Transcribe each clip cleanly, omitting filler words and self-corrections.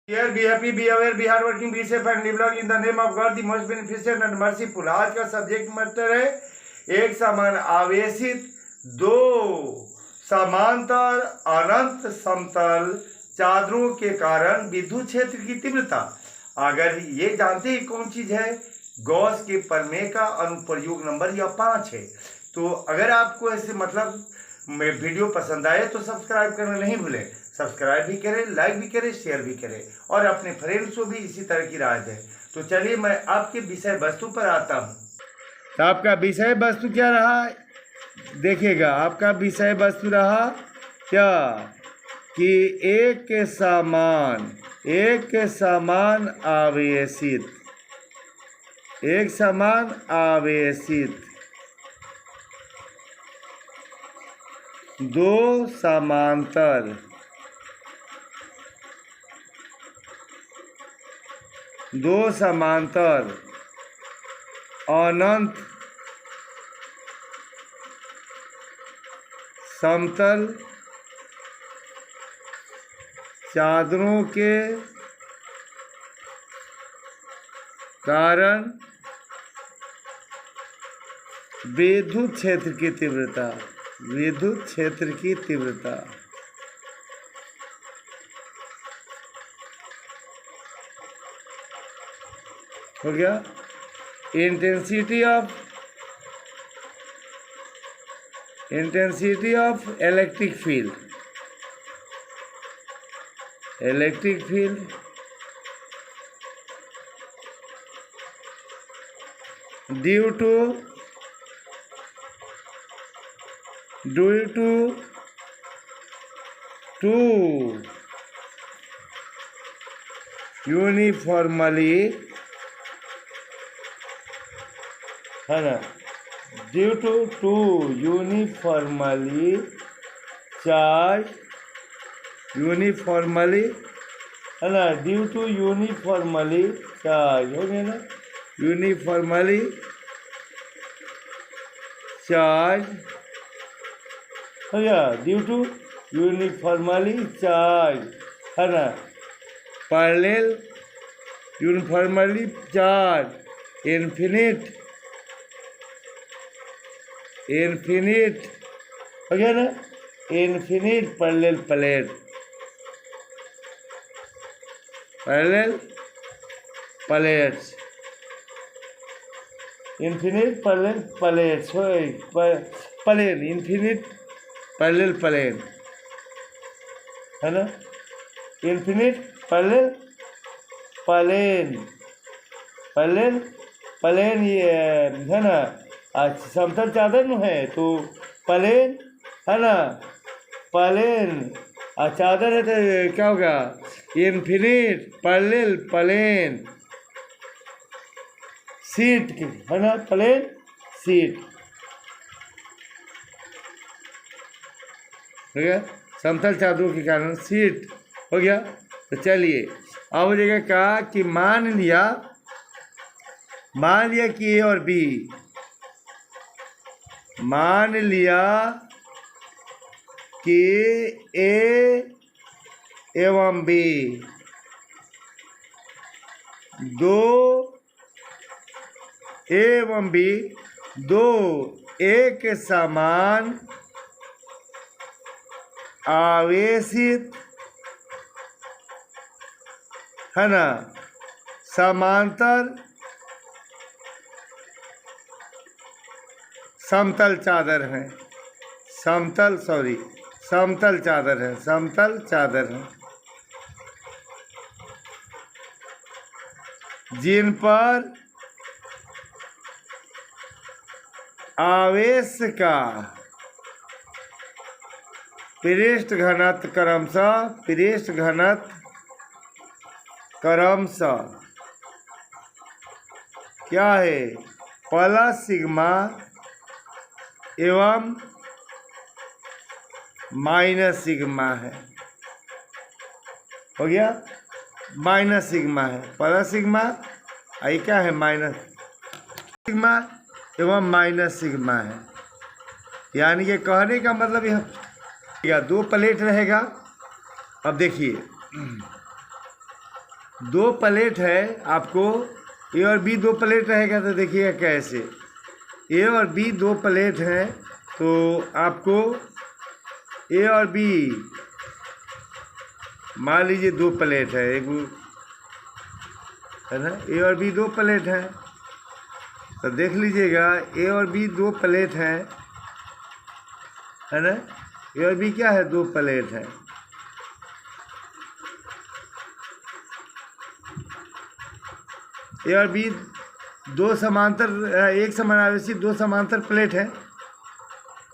Here be happy, be aware, be hardworking, be safe and live long in the name of God, the most beneficent and merciful। आज का subject matter है एक समान आवेशित दो समांतर अनंत समतल चादरों के कारण विद्युत क्षेत्र की तीव्रता। अगर ये जानते हैं कौन चीज है, गॉस के प्रमेय का अनुप्रयोग नंबर यह 5 है। तो अगर आपको ऐसे मतलब वीडियो पसंद आए तो सब्सक्राइब करना नहीं भूलें। सब्सक्राइब भी करें, लाइक भी करें, शेयर भी करें और अपने फ्रेंड्स को भी इसी तरह की राय दें। तो चलिए मैं आपके विषय वस्तु पर आता हूँ। तो आपका विषय वस्तु क्या रहा देखिएगा। आपका विषय वस्तु रहा क्या कि एक समान आवेशित दो समांतर अनंत समतल चादरों के कारण विद्युत क्षेत्र की तीव्रता हो गया। Intensity of electric field due to uniformly है ना, ड्यू टू यूनिफॉर्मली चार्ज है ना, ड्यू टू यूनिफॉर्मली चार्ज हो गया ना, यूनिफॉर्मली चार्ज हो गया, ड्यू टू यूनिफॉर्मली चार्ज है ना, पैरेलल यूनिफॉर्मली चार्ज इन्फिनिट हो गया ना, infinite parallel plate infinite parallel plates plane infinite parallel plane है ना, इन्फिनिट पैरेलल प्लेन ये है ना। अच्छा समतल चादर में है तो प्लेन है ना, प्लेन चादर है तो क्या होगा, इन्फिनिट पैरेलल प्लेन सीट है ना, प्लेन सीट हो गया, समतल चादरों के कारण सीट हो गया। तो चलिए अब हो जाएगा क्या कि मान लिया कि ए और बी, मान लिया कि ए एवं बी दो एक समान आवेशित है ना समतल चादर है, जिन पर आवेश का पृष्ठ घनत्व क्रमशः क्या है, प्लस सिग्मा एवं माइनस सिग्मा है। हो गया, माइनस सिग्मा है, प्लस सिग्मा आई क्या है, माइनस सिग्मा एवं माइनस सिग्मा है। यानी कि कहने का मतलब यह 2 प्लेट रहेगा। अब देखिए दो प्लेट है, आपको ए और बी दो प्लेट रहेगा तो देखिएगा कैसे, ए और बी दो प्लेट हैं तो आपको ए और बी मान लीजिए दो प्लेट है, एक है ना, ए और बी दो प्लेट हैं तो देख लीजिएगा ए और बी दो प्लेट हैं, है ना, ए और बी क्या है, दो प्लेट है। ए और बी दो समांतर, एक समानावेशी दो समांतर प्लेट है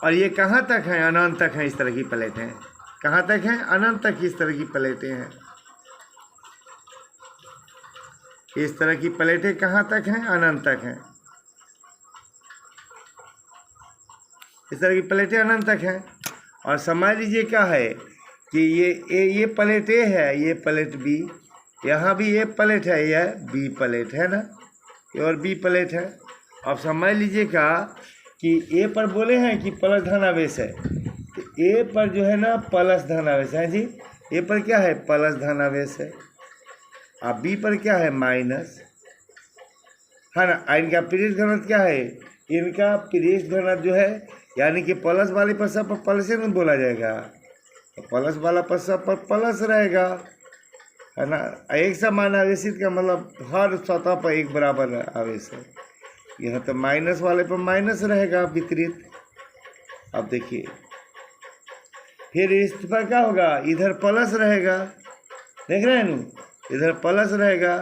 और ये कहाँ तक हैं, अनंत तक हैं, इस तरह की प्लेटें हैं। कहाँ तक हैं, अनंत तक इस तरह की प्लेटें हैं। इस तरह की प्लेटें कहाँ तक हैं, अनंत तक हैं। इस तरह की प्लेटें अनंत तक हैं। और समझ लीजिए क्या है कि ये प्लेट ए है, ये प्लेट बी, यहाँ भी ए प्लेट है, यह बी प्लेट है ना, ए और बी प्लेट है। अब समझ लीजिएगा कि ए पर बोले हैं कि प्लस धनावेश है, तो ए पर जो है ना प्लस धनावेश है जी, ए पर क्या है, प्लस धनावेश है, अब बी पर क्या है, माइनस, है ना। इनका पृष्ठ घनत्व क्या है, इनका पृष्ठ घनत्व जो है, यानी कि प्लस वाले पर सब पर प्लस से नहीं बोला जाएगा, तो प्लस वाला पर सब पर प्लस रहेगा, है ना। एक समान आवेशित का मतलब हर सतह पर एक बराबर आवेश है। यह तो माइनस वाले पर माइनस रहेगा विपरीत। अब देखिए फिर इस पर क्या होगा, इधर प्लस रहेगा, देख रहे हैं ना, इधर प्लस रहेगा,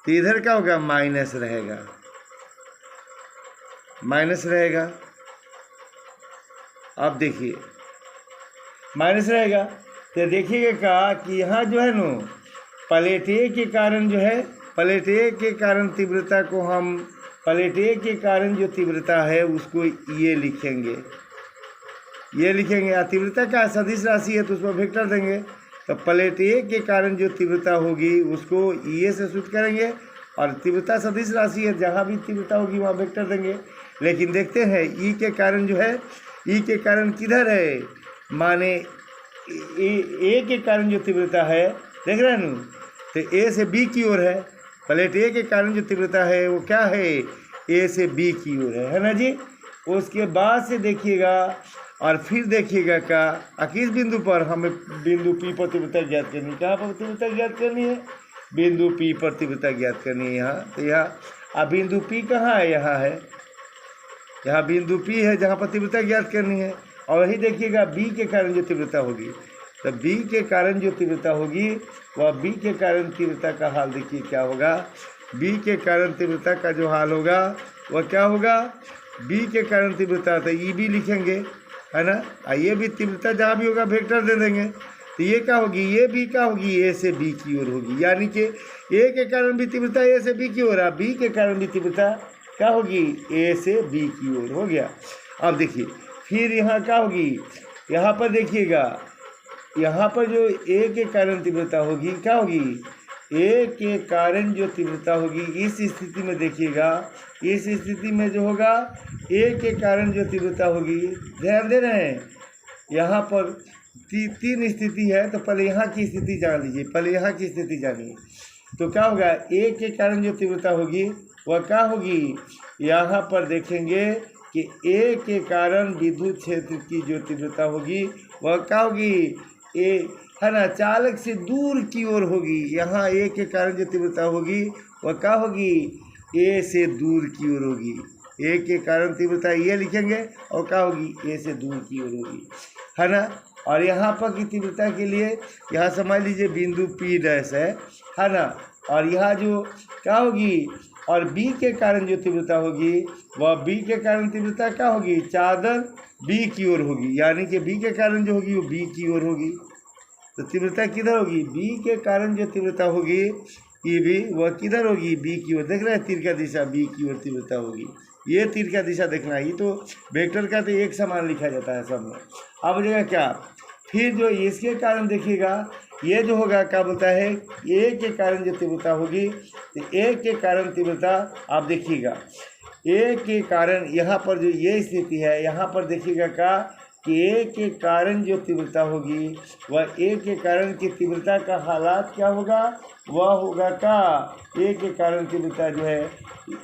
तो इधर क्या होगा, माइनस रहेगा, माइनस रहेगा। अब देखिए माइनस रहेगा तो देखिएगा क्या कि यहाँ जो है ना प्लेट ए के कारण जो है, प्लेट ए के कारण तीव्रता को हम, प्लेट ए के कारण जो तीव्रता है उसको ये लिखेंगे, ये लिखेंगे। तीव्रता का सदिश राशि है तो उसमें वेक्टर देंगे, तो प्लेट ए के कारण जो तीव्रता होगी उसको ये से सूचित करेंगे, और तीव्रता सदिश राशि है, जहाँ भी तीव्रता होगी वहाँ वेक्टर देंगे। लेकिन देखते हैं ई के कारण जो है, ई के कारण किधर है, माने ए के कारण जो तीव्रता है, देख रहे हैं ना, तो ए से बी की ओर है। प्लेट ए के कारण जो तीव्रता है वो क्या है, ए से बी की ओर है ना जी। उसके बाद से देखिएगा और फिर देखिएगा का किस बिंदु पर हमें बिंदु पी पर तीव्रता ज्ञात करनी है, कहाँ पर तीव्रता ज्ञात करनी है, बिंदु पी पर तीव्रता ज्ञात करनी है यहाँ। तो यहाँ अब बिंदु पी कहाँ है, यहाँ है, यहाँ बिंदु पी है जहाँ पर तीव्रता ज्ञात करनी है। और वही देखिएगा बी के कारण जो तीव्रता होगी, तो बी के कारण जो तीव्रता होगी वह बी के कारण तीव्रता का हाल देखिए क्या होगा, बी के कारण तीव्रता का जो हाल होगा वह क्या होगा, बी के कारण तीव्रता, तो ई बी लिखेंगे, है ना। ये भी तीव्रता जहाँ भी होगा वेक्टर दे देंगे, तो ये क्या होगी, ये भी क्या होगी, ए से बी की ओर होगी, यानी कि ए के कारण भी तीव्रता ए से बी की ओर, बी के कारण भी तीव्रता क्या होगी, ए से बी की ओर हो गया। अब देखिए फिर यहाँ क्या होगी, यहाँ पर देखिएगा, यहाँ पर जो ए के कारण तीव्रता होगी क्या होगी, ए के कारण जो तीव्रता होगी, इस स्थिति में देखिएगा, इस स्थिति में जो होगा ए के कारण जो तीव्रता होगी, ध्यान दे रहे हैं, यहाँ पर तीन स्थिति है, तो पहले यहाँ की स्थिति जान लीजिए, पहले यहाँ की स्थिति जानिए। तो क्या होगा, ए के कारण जो तीव्रता होगी वह क्या होगी, यहाँ पर देखेंगे कि ए के कारण विद्युत क्षेत्र की जो तीव्रता होगी वह क्या होगी, ए है ना, चालक से दूर की ओर होगी। यहाँ ए के कारण जो तीव्रता होगी वह क्या होगी, ए से दूर की ओर होगी। ए के कारण तीव्रता ये लिखेंगे और क्या होगी, ए से दूर की ओर होगी, है ना। और यहाँ पर की तीव्रता के लिए यहाँ समझ लीजिए बिंदु पी डैश है ना, और यहाँ जो क्या होगी, और बी के कारण जो तीव्रता होगी वह बी के कारण तीव्रता क्या होगी, चादर बी की ओर होगी, यानी कि बी के कारण जो होगी वो बी की ओर होगी। तो तीव्रता किधर होगी, बी के कारण जो तीव्रता होगी ये भी वह किधर होगी, बी की ओर। देख रहे हैं तीर का दिशा बी की ओर तीव्रता होगी, ये तीर का दिशा देखना है। ये तो वेक्टर का तो एक समान लिखा जाता है सब में। अब हो जाएगा क्या, फिर जो इसके कारण देखिएगा ये जो होगा क्या बोलता है, ए के कारण जो तीव्रता होगी, तो ए के कारण तीव्रता आप देखिएगा, ए के कारण यहाँ पर जो ये स्थिति है, यहाँ पर देखिएगा क्या कि ए के कारण जो तीव्रता होगी वह ए के कारण की तीव्रता का हालात क्या होगा, वह होगा का ए के कारण तीव्रता जो है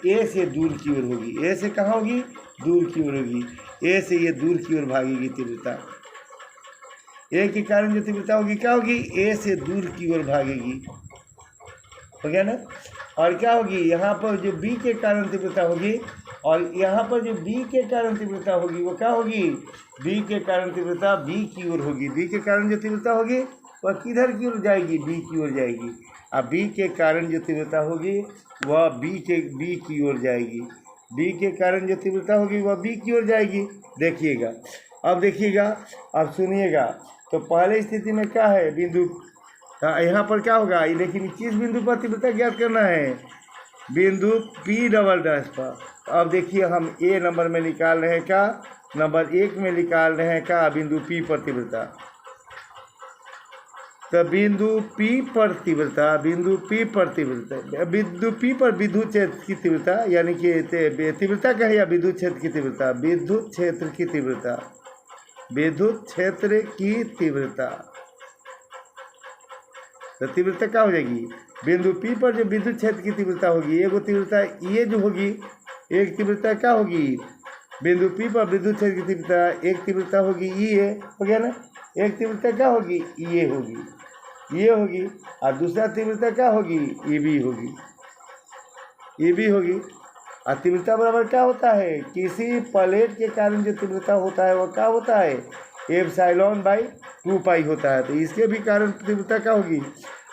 ए से दूर की ओर होगी। ए से कहाँ होगी, दूर की ओर होगी। ए से ये दूर की ओर भागेगी तीव्रता। ए के कारण जो तीव्रता होगी क्या होगी, ए से दूर की ओर भागेगी, हो गया ना। और क्या होगी, यहाँ पर जो बी के कारण तीव्रता होगी, और यहाँ पर जो बी के कारण तीव्रता होगी वो क्या होगी, बी के कारण तीव्रता बी की ओर होगी। बी के कारण जो तीव्रता होगी वह किधर की ओर जाएगी, बी की ओर जाएगी। अब बी के कारण जो तीव्रता होगी वह बी की ओर जाएगी। बी के कारण जो तीव्रता होगी वह बी की ओर जाएगी। देखिएगा, अब देखिएगा, अब सुनिएगा। तो पहले स्थिति में क्या है, बिंदु यहाँ पर क्या होगा, लेकिन किस बिंदु पर तीव्रता ज्ञात करना है, बिंदु P डबल डैश पर। अब देखिए हम ए नंबर में निकाल रहे हैं क्या, नंबर 1 में निकाल रहे हैं क्या, बिंदु P पर तीव्रता। तो बिंदु P पर तीव्रता, बिंदु P पर तीव्रता, बिंदु P पर विद्युत क्षेत्र की तीव्रता, यानी कि तीव्रता क्या है या विद्युत क्षेत्र की तीव्रता, विद्युत क्षेत्र की तीव्रता, विद्युत क्षेत्र की तीव्रता। तो तीव्रता क्या हो जाएगी, बिंदु P पर जो विद्युत क्षेत्र की तीव्रता होगी, एगो तीव्रता ये जो होगी, एक तीव्रता क्या होगी, बिंदु P पर विद्युत क्षेत्र की तीव्रता एक तीव्रता होगी ये, हो गया ना। एक तीव्रता क्या होगी, ये होगी, ये होगी। और दूसरा तीव्रता क्या होगी, ये भी होगी, ये भी होगी। और तीव्रता बराबर क्या होता है, किसी प्लेट के कारण जो तीव्रता होता है वह क्या होता है, एप्सिलॉन बाई 2 पाई होता है। तो इसके भी कारण तीव्रता क्या होगी,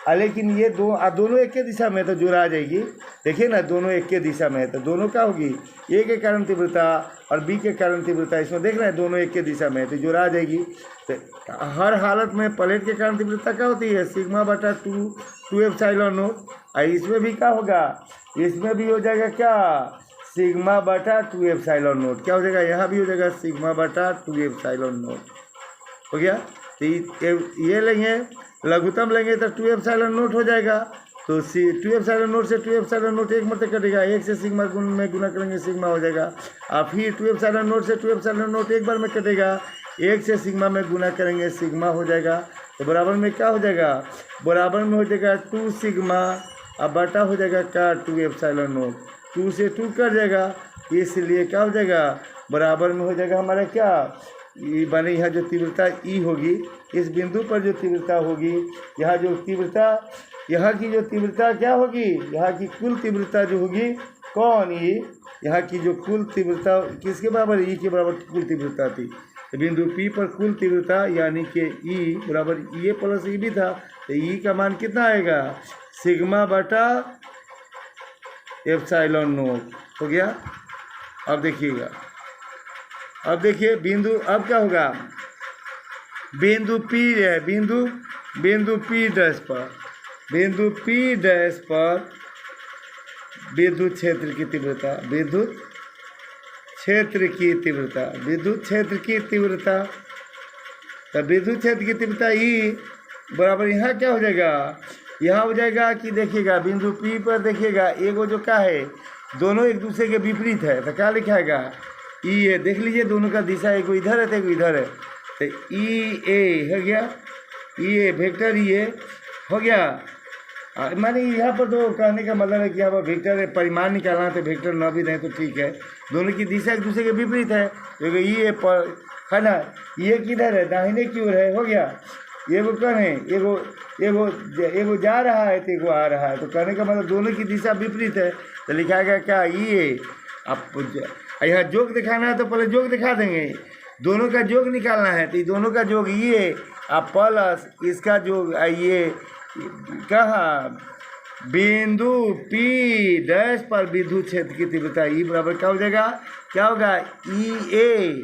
लेकिन ये दोनों एक के दिशा में, तो जुड़ा आ जाएगी। देखिए ना, दोनों एक के दिशा में है तो दोनों क्या होगी, ए के कारण तीव्रता और बी के कारण तीव्रता, इसमें देख रहे हैं दोनों एक के दिशा में है तो जुड़ा आ जाएगी। तो हर हालत में प्लेट के कारण तीव्रता क्या होती है, सिग्मा बटा 2 एप्सिलॉन नोट। और इसमें भी क्या होगा, इसमें भी हो जाएगा क्या, सिग्मा बटा 2 एप्सिलॉन नोट। क्या हो जाएगा, यहाँ भी हो जाएगा सिग्मा बटा 2 एप्सिलॉन नोट, हो गया। तो ये लेंगे, लघुत्तम लेंगे तो 2 एप्सिलॉन नोट हो जाएगा। तो 2 एप्सिलॉन नोट से 2 एप्सिलॉन नोट एक मत कटेगा, एक से सिग्मा में गुना करेंगे सिग्मा हो जाएगा। और फिर 2 एप्सिलॉन नोट से 2 एप्सिलॉन नोट एक बार में कटेगा, एक से सिग्मा में गुना करेंगे सिग्मा हो जाएगा। तो बराबर में क्या हो जाएगा, बराबर में हो जाएगा 2 सिग्मा, अब बटा हो जाएगा क्या 2 एप्सिलॉन नोट। 2 से 2 कट जाएगा, इसलिए क्या हो जाएगा, बराबर में हो जाएगा हमारा क्या, ये बने यहाँ जो तीव्रता ई होगी, इस बिंदु पर जो तीव्रता होगी, यहाँ जो तीव्रता, यहाँ की जो तीव्रता क्या होगी, यहाँ की कुल तीव्रता जो होगी कौन, ई, यहाँ की जो कुल तीव्रता किसके बराबर, ई के बराबर कुल तीव्रता थी। तो बिंदु P पर कुल तीव्रता यानी कि ई बराबर ये प्लस ई भी था, तो ई का मान कितना आएगा, सिग्मा बटा एप्सिलॉन नोट, हो गया। अब देखिएगा, अब देखिए बिंदु, अब क्या होगा, बिंदु P है, बिंदु P डैश पर, बिंदु P डैश पर विद्युत क्षेत्र की तीव्रता, विद्युत क्षेत्र की तीव्रता, विद्युत क्षेत्र की तीव्रता। तो विद्युत क्षेत्र की तीव्रता ई बराबर यहाँ क्या हो जाएगा, यहाँ हो जाएगा कि देखिएगा बिंदु P पर देखिएगा एगो जो क्या है, दोनों एक दूसरे के विपरीत है, तो क्या लिखाएगा, ई ए। देख लीजिए दोनों का दिशा एक इधर है तो एक इधर है, तो ई ए हो गया, ई ए वेक्टर ई ए हो गया। माने यहाँ पर तो कहने का मतलब है कि यहाँ पर वेक्टर परिमाण निकालना है तो वेक्टर न भी दें तो ठीक है, दोनों की दिशा एक दूसरे के विपरीत है। तो ई ए पर है ना, ये किधर है, दाहिने की ओर है, हो गया। एगो कौन है, एगो जा रहा है तो एगो आ रहा है, तो कहने का मतलब दोनों की दिशा विपरीत है, तो लिखाएगा क्या, ई ए। अब यहाँ जोग दिखाना है तो पहले जोग दिखा देंगे, दोनों का जोग निकालना है तो दोनों का जोग ये अब प्लस इसका जोग ये कहाँ, बिंदु P डैश पर विद्युत क्षेत्र की तीव्रता ई बराबर क्या हो जाएगा, क्या होगा, ई ए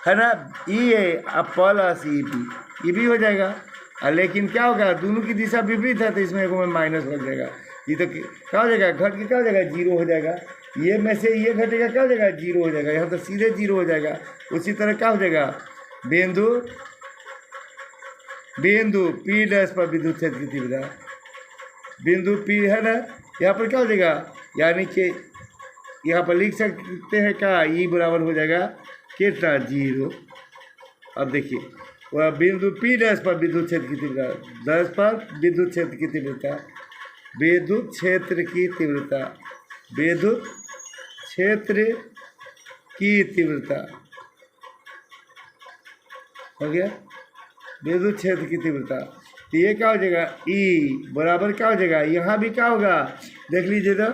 है ना, ई ए अब प्लस ई भी हो जाएगा। लेकिन क्या होगा, दोनों की दिशा विपरीत है तो इसमें एक में माइनस लग जाएगा, ये तो क्या हो जाएगा, घट के क्या हो जाएगा, 0 हो जाएगा। ये में से ये घटेगा क्या हो जाएगा, 0 हो जाएगा, यहाँ तो सीधे 0 हो जाएगा। उसी तरह क्या हो जाएगा, बिंदु P डैश पर विद्युत क्षेत्र की तीव्रता, बिंदु P है ना, यहाँ पर क्या हो जाएगा, यानी कि यहाँ पर लिख सकते हैं क्या, ई बराबर हो जाएगा कितना, 0, अब देखिए वह बिंदु P डैश पर विद्युत क्षेत्र की तीव्रता, डैश पर विद्युत क्षेत्र की तीव्रता, विद्युत क्षेत्र की तीव्रता, विद्युत क्षेत्र की तीव्रता हो गया, विद्युत क्षेत्र की तीव्रता। तो ये क्या हो जाएगा, E बराबर क्या हो जाएगा, यहाँ भी क्या होगा देख लीजिए तो,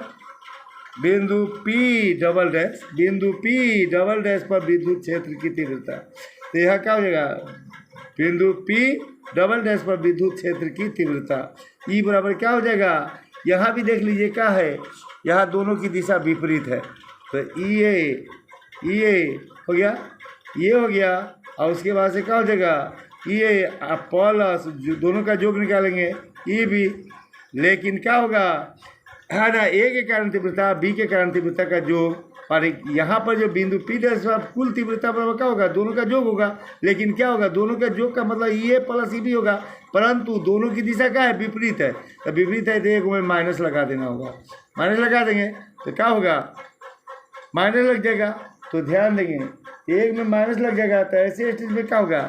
बिंदु P डबल डैश, बिंदु P डबल डैश पर विद्युत क्षेत्र की तीव्रता। तो यहाँ क्या हो जाएगा, बिंदु P डबल डैश पर विद्युत क्षेत्र की तीव्रता E बराबर क्या हो जाएगा, यहाँ भी देख लीजिए क्या है, यहाँ दोनों की दिशा विपरीत है। तो ये हो गया, ये हो गया, और उसके बाद से क्या हो जाएगा, ये प्लस दोनों का योग निकालेंगे E भी, लेकिन क्या होगा है ना, A के कारण तीव्रता B के कारण तीव्रता का योग, और यहाँ पर जो बिंदु P डैश पर कुल तीव्रता बराबर क्या होगा, दोनों का योग होगा। लेकिन क्या होगा, दोनों का योग का मतलब ये प्लस E भी होगा, परंतु दोनों की दिशा क्या है, विपरीत है। तो विपरीत है तो एक में माइनस लगा देना होगा, माइनस लगा देंगे तो क्या होगा, माइनस लग जाएगा। तो ध्यान देंगे एक में माइनस लग जाएगा, तो ऐसे स्थिति में क्या होगा,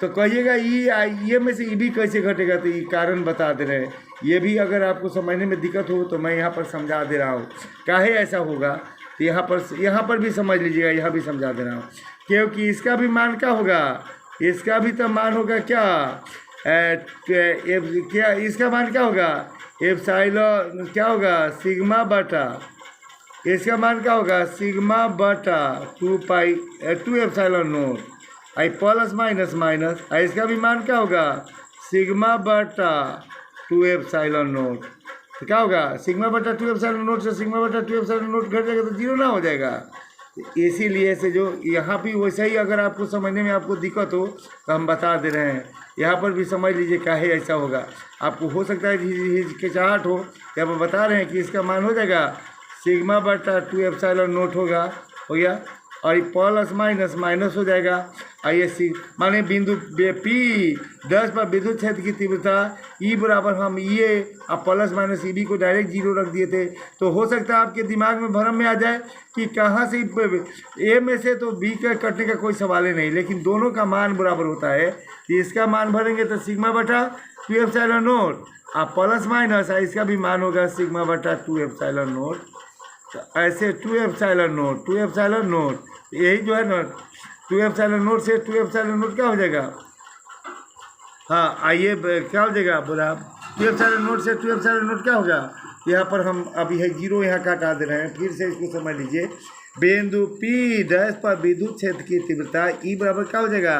तो कहिएगा ये में से E भी कैसे घटेगा, तो ये कारण बता दे रहे हैं। ये भी अगर आपको समझने में दिक्कत हो तो मैं यहाँ पर समझा दे रहा हूँ काहे ऐसा होगा। तो यहाँ पर भी समझ लीजिएगा, यहाँ भी समझा दे रहा हूँ, क्योंकि इसका भी मान क्या होगा, इसका भी तो मान होगा क्या, क्या इसका मान क्या होगा, एप्सिलॉन क्या होगा, सिग्मा बटा, इसका मान क्या होगा, सिग्मा बटा 2 एप्सिलॉन नोट, आई प्लस माइनस माइनस, इसका भी मान क्या होगा, सिग्मा बटा 2 एप्सिलॉन नोट। तो क्या होगा, सिग्मा बटा 2 एप्सिलॉन नोट से सिग्मा बटा 2 एप्सिलॉन नोट घट जाएगा तो जीरो ना हो जाएगा। इसीलिए से जो यहाँ भी वैसा ही, अगर आपको समझने में आपको दिक्कत हो तो हम बता दे रहे हैं, यहाँ पर भी समझ लीजिए काहे ऐसा होगा। आपको हो सकता है हिचकिचाहट हो, या हम बता रहे हैं कि इसका मान हो जाएगा सिग्मा बटा 2 एप्सिलॉन नोट हो गया, और ये प्लस माइनस माइनस हो जाएगा। आइए माने बिंदु P डैश पर विद्युत क्षेत्र की तीव्रता E बराबर, हम ये अब प्लस माइनस E B को डायरेक्ट जीरो रख दिए थे, तो हो सकता है आपके दिमाग में भ्रम में आ जाए कि कहाँ से A में से तो B का कटने का कोई सवाल ही नहीं, लेकिन दोनों का मान बराबर होता है। तो इसका मान भरेंगे तो सिग्मा बटा 2 एप्सिलॉन नोट, अब प्लस माइनस इसका भी मान होगा सिग्मा बटा 2 एप्सिलॉन नोट। तो ऐसे 2 एप्सिलॉन नोट यही जो है ना, 2 एप्सिलॉन नोट से 2 एप्सिलॉन नोट क्या हो जाएगा, हाँ आइए क्या हो जाएगा बोला, 2 एप्सिलॉन नोट से 2 एप्सिलॉन नोट क्या होगा, यहाँ पर हम अभी है जीरो यहाँ काटा दे रहे हैं, फिर से इसको समझ लीजिए। बिंदु P डैश पर विद्युत क्षेत्र की तीव्रता E बराबर क्या हो जाएगा,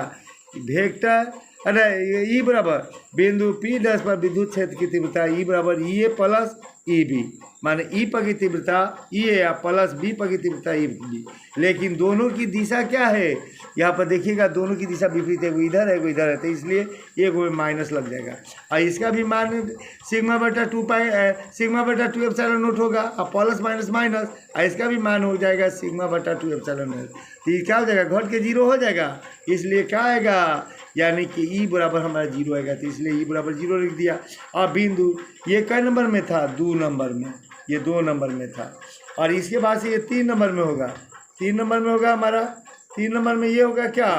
वेक्टर, अरे E बराबर बिंदु P डैश पर विद्युत क्षेत्र की तीव्रता E बराबर EA प्लस EB, माने E पर की तीव्रता EA या प्लस B पर की तीव्रता EB, लेकिन दोनों की दिशा क्या है, यहाँ पर देखिएगा दोनों की दिशा विपरीत है, वो इधर है वो इधर है, तो इसलिए एक वो माइनस लग जाएगा। और इसका भी मान सिग्मा बटा 2 एप्सिलॉन नोट होगा, और प्लस माइनस माइनस, और इसका भी मान हो जाएगा सिग्मा बटा 2 एप्सिलॉन नोट। तो ये क्या हो जाएगा, घट के जीरो हो जाएगा, इसलिए क्या आएगा, यानी कि E बराबर हमारा जीरो आएगा, तो इसलिए E बराबर जीरो लिख दिया। और बिंदु ये कै नंबर में था, 2 नंबर में, ये 2 नंबर में था, और इसके बाद से ये 3 नंबर में होगा, 3 नंबर में होगा हमारा, 3 नंबर में ये होगा क्या,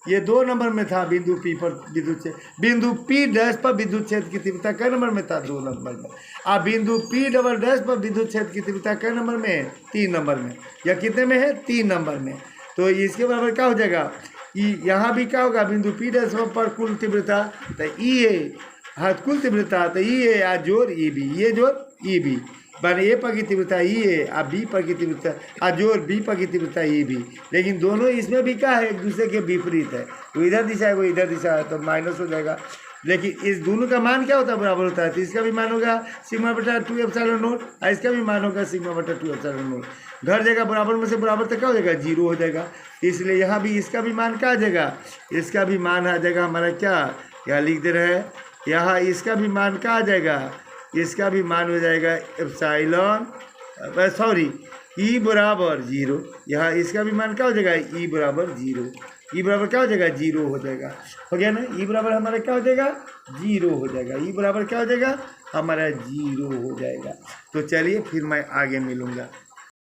ये 2 नंबर में था बिंदु P पर विद्युत क्षेत्र, बिंदु P डैश पर विद्युत क्षेत्र की तीव्रता कै नंबर में था, 2 नंबर में, और बिंदु P डबल डैश पर विद्युत क्षेत्र की तीव्रता कै नंबर में, 3 नंबर में, या कितने में है, 3 नंबर में। तो इसके बराबर क्या हो जाएगा, यहाँ भी क्या होगा, बिंदु P डैश पर कुल तीव्रता, तो EA, हाँ कुल तीव्रता तो EA या जोड़ EB, ये जोड़ EB, माने A पर की तीव्रता EA और B पर की तीव्रता जोड़ B पर की तीव्रता EB, लेकिन दोनों इसमें भी क्या है, एक दूसरे के विपरीत है, वो इधर दिशा है वो इधर दिशा है, तो माइनस हो जाएगा। लेकिन इस दोनों का मान क्या होता है, बराबर होता है, तो इसका भी मान होगा सिग्मा बटा 2 एप्सिलॉन नोट, और इसका भी मान होगा सिग्मा बटा 2 एप्सिलॉन नोट, घट जाएगा बराबर में से बराबर तक क्या हो जाएगा, जीरो हो जाएगा। इसलिए यहाँ भी इसका भी मान क्या आ जाएगा, इसका भी मान आ जाएगा हमारा क्या, यहाँ लिख दे रहे हैं, यहाँ इसका भी मान क्या आ जाएगा, इसका भी मान हो जाएगा एप्सिलॉन, सॉरी E बराबर जीरो, यहाँ इसका भी मान क्या हो जाएगा, E बराबर जीरो, E बराबर क्या हो जाएगा, जीरो हो जाएगा, हो गया ना, E बराबर हमारा क्या हो जाएगा, जीरो हो जाएगा, E बराबर क्या हो जाएगा, हमारा जीरो हो जाएगा। तो चलिए फिर मैं आगे मिलूँगा।